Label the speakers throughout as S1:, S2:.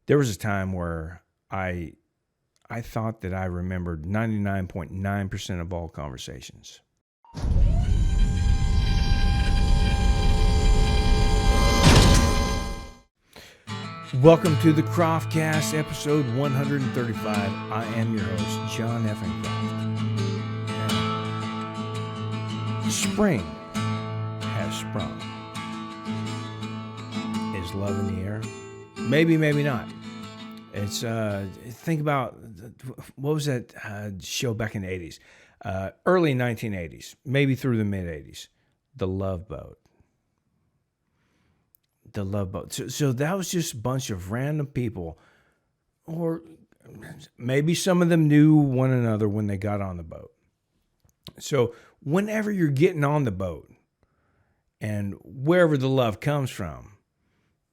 S1: There was a time where I thought that I remembered 99.9% of all conversations. Welcome to the CroftCast, episode 135. I am your host, John Effing Croft. Spring has sprung. Is love in the air? Maybe, maybe not. It's think about what was that show back in the 80s, early 1980s, maybe through the mid 80s, The Love Boat. The Love Boat. So that was just a bunch of random people, or maybe some of them knew one another when they got on the boat. So whenever you're getting on the boat, and wherever the love comes from.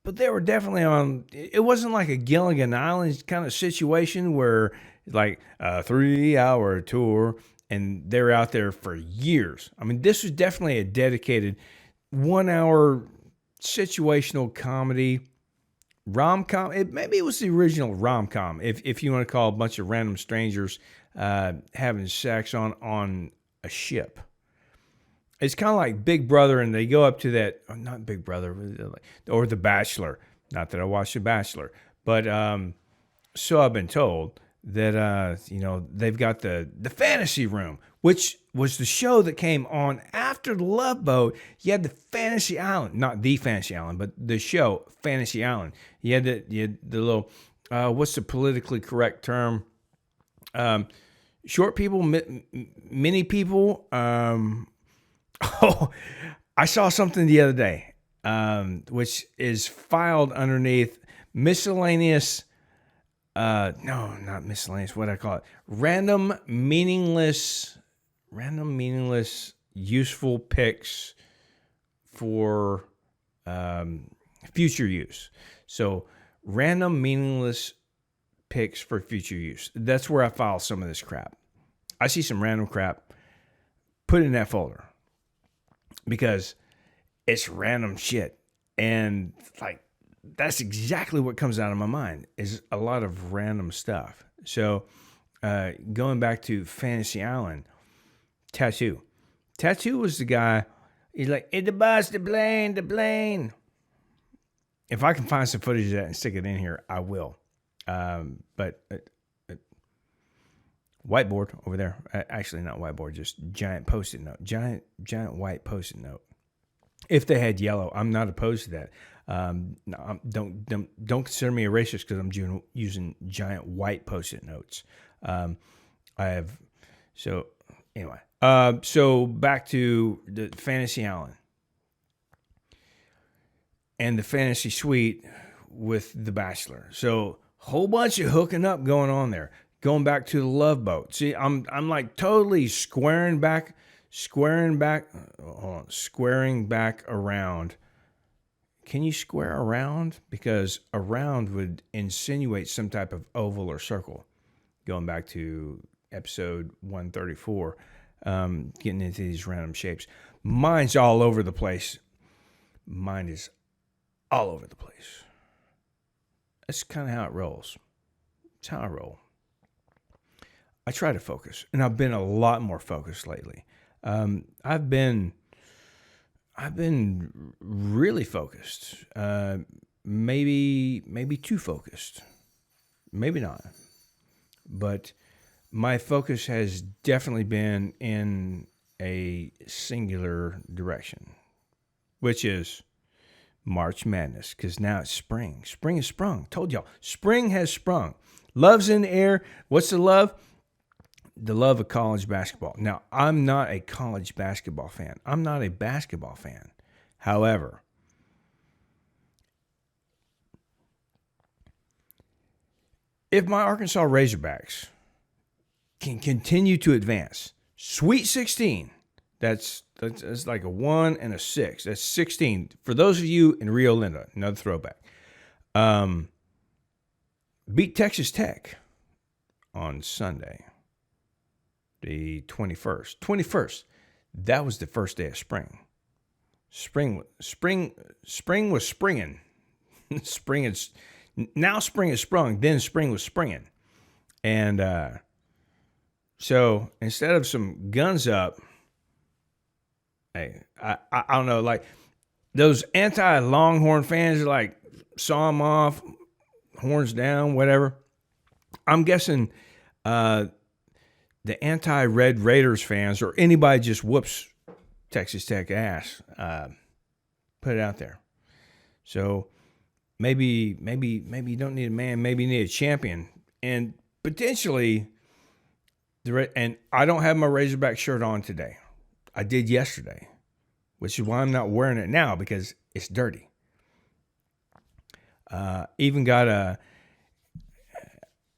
S1: But they were definitely on, it wasn't like a Gilligan Island kind of situation where like a 3-hour tour and they're out there for years. I mean, this was definitely a dedicated 1-hour situational comedy, rom-com. Maybe it was the original rom-com, if you want to call a bunch of random strangers having sex on a ship. It's kind of like Big Brother, and they go up to that, not Big Brother, or The Bachelor. Not that I watched The Bachelor, but so I've been told that, they've got the Fantasy Room, which was the show that came on after The Love Boat. You had the Fantasy Island, not the Fantasy Island, but the show Fantasy Island. You had the little, what's the politically correct term? Short people, mini people, Oh, I saw something the other day, which is filed underneath miscellaneous. No, not miscellaneous. What I call it? Random, meaningless, useful picks for future use. So, random, meaningless picks for future use. That's where I file some of this crap. I see some random crap, put it in that folder. Because it's random shit. And like, that's exactly what comes out of my mind is a lot of random stuff. So going back to Fantasy Island, Tattoo. Tattoo was the guy, he's like, hey, the bus, the plane. If I can find some footage of that and stick it in here, I will. But whiteboard over there. Actually, not whiteboard, just giant Post-it note. Giant white Post-it note. If they had yellow, I'm not opposed to that. No, don't consider me a racist because I'm using giant white Post-it notes. So back to the Fantasy Island and the Fantasy Suite with The Bachelor. So whole bunch of hooking up going on there. Going back to The Love Boat. See, I'm like totally squaring back around. Can you square around? Because around would insinuate some type of oval or circle. Going back to episode 134, getting into these random shapes. Mine's all over the place. Mine is all over the place. That's kind of how it rolls. It's how I roll. I try to focus, and I've been a lot more focused lately. I've been really focused. Maybe too focused. Maybe not. But my focus has definitely been in a singular direction, which is March Madness, because now it's spring. Spring has sprung. Told y'all, spring has sprung. Love's in the air. What's the love? The love of college basketball. Now, I'm not a college basketball fan. I'm not a basketball fan. However, if my Arkansas Razorbacks can continue to advance, Sweet 16, that's like a 1 and a 6. That's 16. For those of you in Rio Linda, another throwback. Beat Texas Tech on Sunday. The 21st. 21st. That was the first day of spring. Spring was springing. Spring is Now spring is sprung, then spring was springing. And so instead of some guns up, hey, I don't know, like those anti-Longhorn fans are like, saw them off, horns down, whatever. I'm guessing the anti-Red Raiders fans or anybody just whoops Texas Tech ass, put it out there. So maybe you don't need a man, maybe you need a champion. And potentially, and I don't have my Razorback shirt on today. I did yesterday, which is why I'm not wearing it now, because it's dirty. Even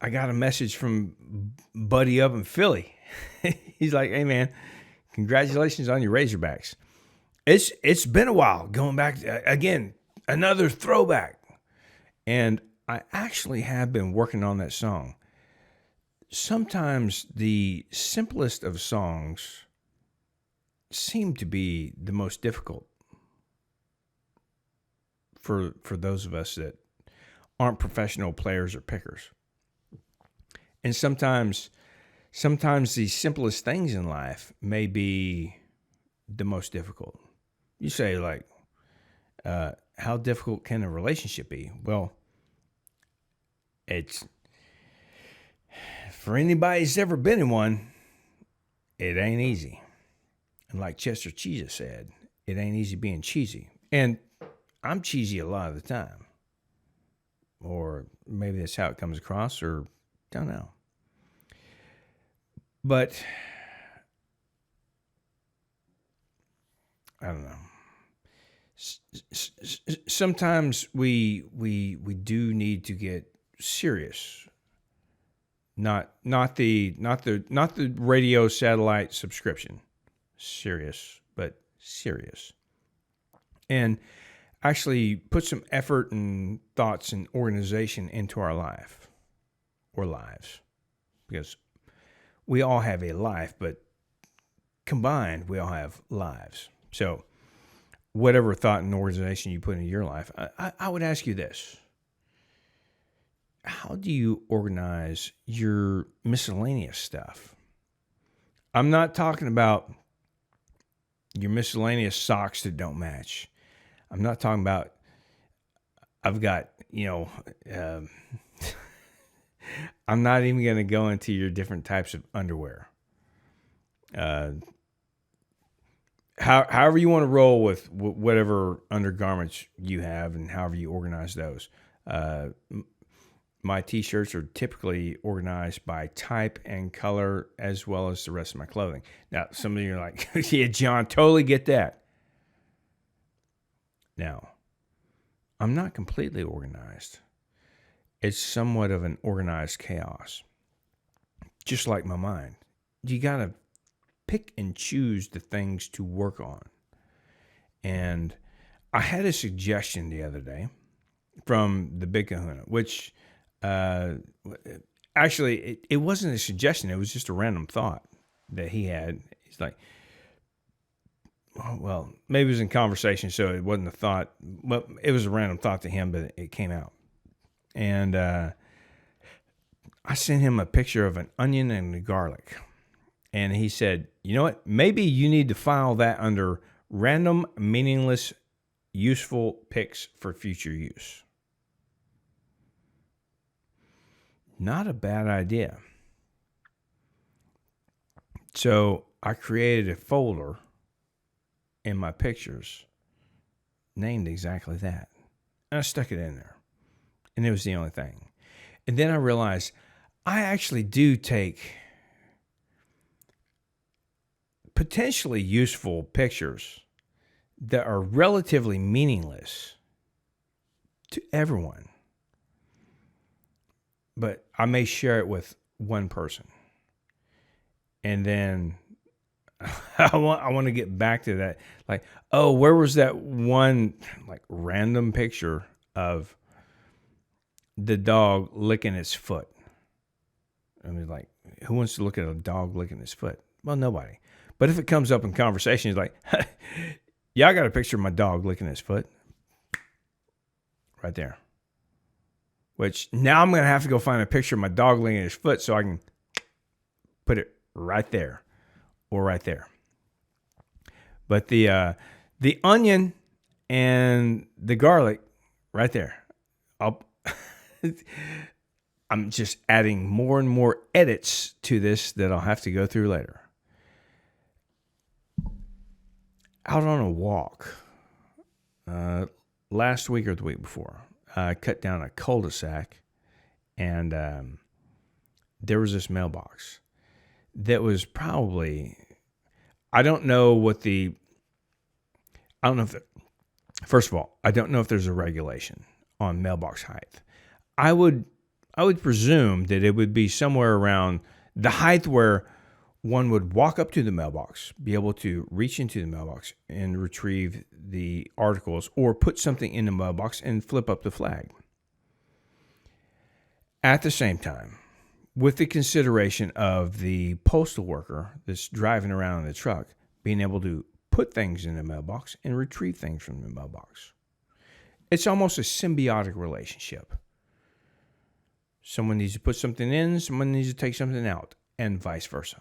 S1: I got a message from Buddy up in Philly. He's like, "Hey man, congratulations on your Razorbacks." It's been a while going back again, another throwback, and I actually have been working on that song. Sometimes the simplest of songs seem to be the most difficult for those of us that aren't professional players or pickers. And sometimes the simplest things in life may be the most difficult. You say, like, how difficult can a relationship be? Well, it's, for anybody who's ever been in one, it ain't easy. And like Chester Cheetah said, it ain't easy being cheesy. And I'm cheesy a lot of the time. Or maybe that's how it comes across, or don't know. But I don't know. Sometimes we do need to get serious. Not the radio satellite subscription. Serious, but serious. And actually put some effort and thoughts and organization into our life or lives. Because we all have a life, but combined, we all have lives. So whatever thought and organization you put into your life, I would ask you this. How do you organize your miscellaneous stuff? I'm not talking about your miscellaneous socks that don't match. I'm not talking about, I've got, I'm not even going to go into your different types of underwear. However you want to roll with whatever undergarments you have and however you organize those. My t-shirts are typically organized by type and color as well as the rest of my clothing. Now, some of you are like, yeah, John, totally get that. Now, I'm not completely organized. It's somewhat of an organized chaos. Just like my mind. You got to pick and choose the things to work on. And I had a suggestion the other day from the Big Kahuna, which actually it wasn't a suggestion. It was just a random thought that he had. He's like, well, maybe it was in conversation, so it wasn't a thought. Well, it was a random thought to him, but it came out. And I sent him a picture of an onion and a garlic. And he said, you know what? Maybe you need to file that under random, meaningless, useful picks for future use. Not a bad idea. So I created a folder in my pictures named exactly that. And I stuck it in there. And it was the only thing. And then I realized I actually do take potentially useful pictures that are relatively meaningless to everyone. But I may share it with one person. And then I want to get back to that. Like, oh, where was that one like random picture of the dog licking its foot? I mean, like, who wants to look at a dog licking his foot? Well, nobody. But if it comes up in conversation, it's like, yeah, I got a picture of my dog licking his foot. Right there. which now I'm going to have to go find a picture of my dog licking his foot so I can put it right there or right there. But the onion and the garlic right there. I'm just adding more and more edits to this that I'll have to go through later. Out on a walk last week or the week before, I cut down a cul-de-sac, and there was this mailbox that was probably, I don't know if, first of all, I don't know if there's a regulation on mailbox height. I would presume that it would be somewhere around the height where one would walk up to the mailbox, be able to reach into the mailbox and retrieve the articles or put something in the mailbox and flip up the flag. At the same time, with the consideration of the postal worker that's driving around in the truck being able to put things in the mailbox and retrieve things from the mailbox. It's almost a symbiotic relationship. Someone needs to put something in, someone needs to take something out, and vice versa.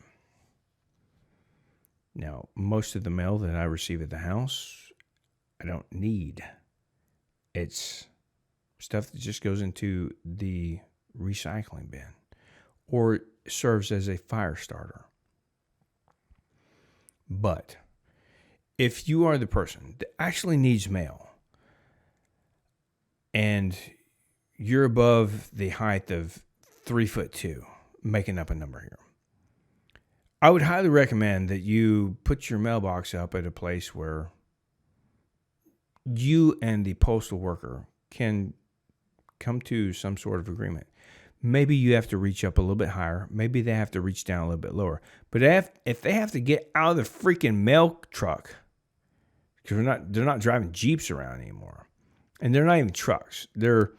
S1: Now, most of the mail that I receive at the house, I don't need. It's stuff that just goes into the recycling bin or serves as a fire starter. But if you are the person that actually needs mail and you're above the height of 3'2", making up a number here, I would highly recommend that you put your mailbox up at a place where you and the postal worker can come to some sort of agreement. Maybe you have to reach up a little bit higher. Maybe they have to reach down a little bit lower. But if they have to get out of the freaking mail truck, because they're not driving Jeeps around anymore, and they're not even trucks. They're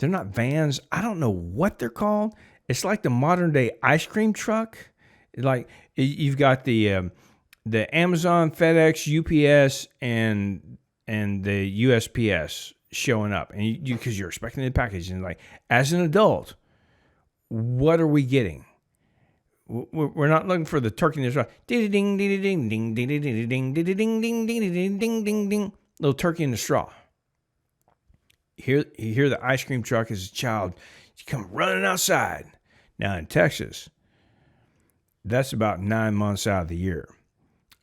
S1: not vans. I don't know what they're called. It's like the modern day ice cream truck. Like you've got the Amazon, FedEx, UPS, and the USPS showing up, and you because you're expecting the package, and like as an adult, what are we getting? We're not looking for the turkey in the straw. Ding ding ding ding ding ding ding ding ding ding ding ding ding ding ding. Little turkey in the straw. You hear the ice cream truck as a child. You come running outside. Now in Texas, that's about 9 months out of the year.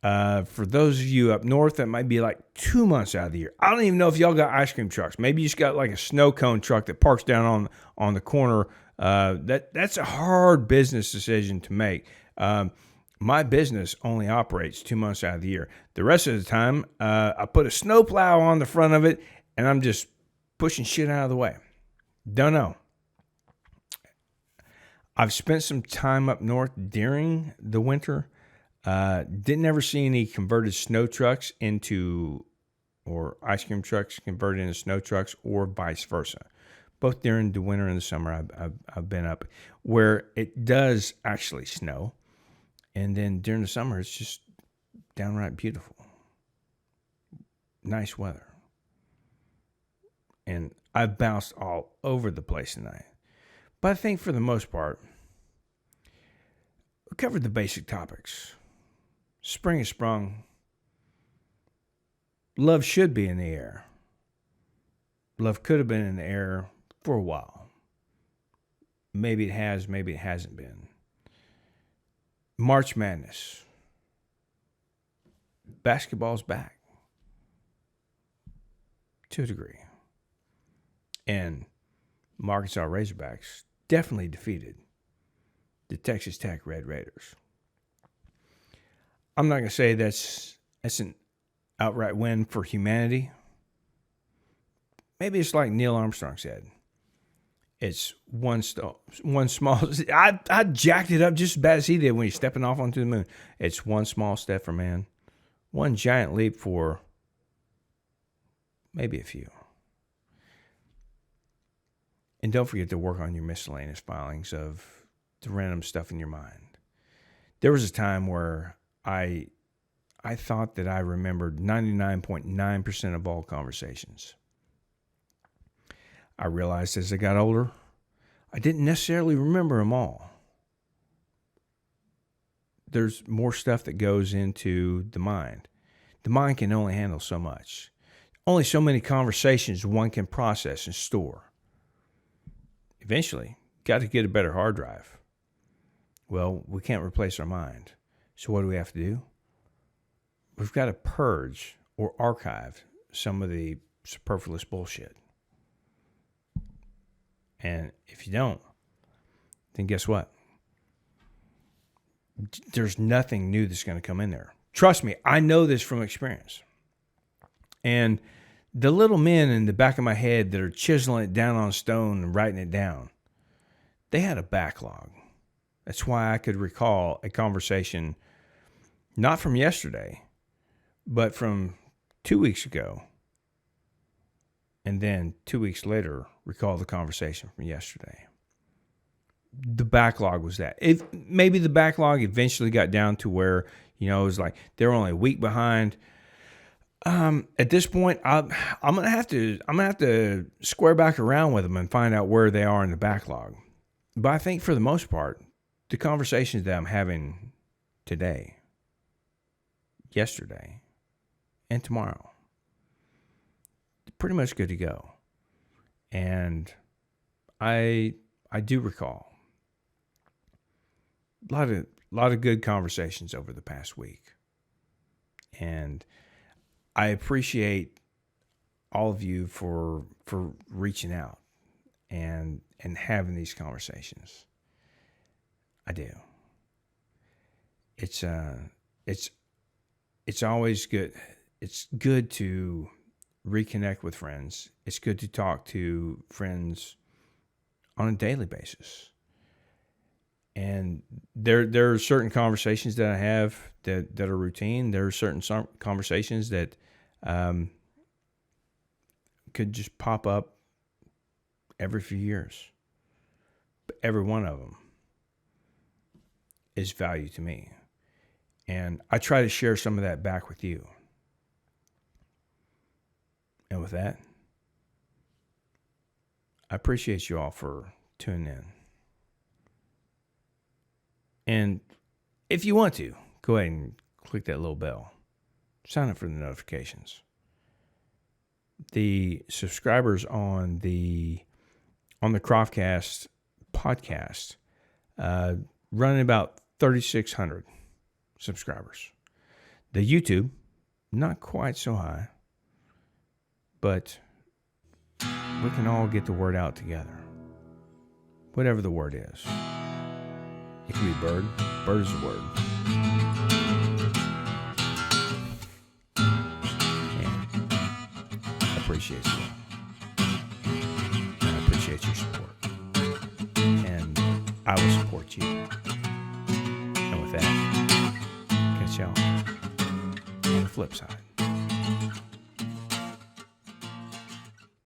S1: For those of you up north, that might be like 2 months out of the year. I don't even know if y'all got ice cream trucks. Maybe you just got like a snow cone truck that parks down on the corner. That's a hard business decision to make. My business only operates 2 months out of the year. The rest of the time, I put a snow plow on the front of it, and I'm just pushing shit out of the way. Don't know. I've spent some time up north during the winter. Didn't ever see any converted snow trucks or ice cream trucks converted into snow trucks, or vice versa. Both during the winter and the summer, I've been up where it does actually snow. And then during the summer, it's just downright beautiful. Nice weather. And I've bounced all over the place tonight. But I think for the most part, we covered the basic topics. Spring is sprung. Love should be in the air. Love could have been in the air for a while. Maybe it has, maybe it hasn't been. March Madness. Basketball's back. To a degree. And Arkansas Razorbacks definitely defeated the Texas Tech Red Raiders. I'm not going to say that's an outright win for humanity. Maybe it's like Neil Armstrong said. It's one small. I jacked it up just as bad as he did when he's stepping off onto the moon. It's one small step for man, one giant leap for maybe a few. And don't forget to work on your miscellaneous filings of the random stuff in your mind. There was a time where I thought that I remembered 99.9% of all conversations. I realized as I got older, I didn't necessarily remember them all. There's more stuff that goes into the mind. The mind can only handle so much. Only so many conversations one can process and store. Eventually, got to get a better hard drive. Well, we can't replace our mind. So what do we have to do? We've got to purge or archive some of the superfluous bullshit. And if you don't, then guess what? There's nothing new that's going to come in there. Trust me, I know this from experience. And the little men in the back of my head that are chiseling it down on stone and writing it down, they had a backlog. That's why I could recall a conversation, not from yesterday, but from 2 weeks ago. And then 2 weeks later, recall the conversation from yesterday. The backlog was that. Maybe the backlog eventually got down to where, it was like they're only a week behind. At this point, I'm gonna have to square back around with them and find out where they are in the backlog. But I think for the most part, the conversations that I'm having today, yesterday, and tomorrow, pretty much good to go. And I do recall a lot of good conversations over the past week. And I appreciate all of you for reaching out and having these conversations. I do. It's always good. It's good to reconnect with friends. It's good to talk to friends on a daily basis. And there are certain conversations that I have that are routine. There are certain conversations that could just pop up every few years. But every one of them is value to me. And I try to share some of that back with you. And with that, I appreciate you all for tuning in. And if you want to, go ahead and click that little bell. Sign up for the notifications. The subscribers on the CroftCast podcast running about 3,600 subscribers. The YouTube, not quite so high, but we can all get the word out together. Whatever the word is. It can be bird. Bird is a word. And I appreciate you. And I appreciate your support. And I will support you. And with that, catch y'all on the flip side.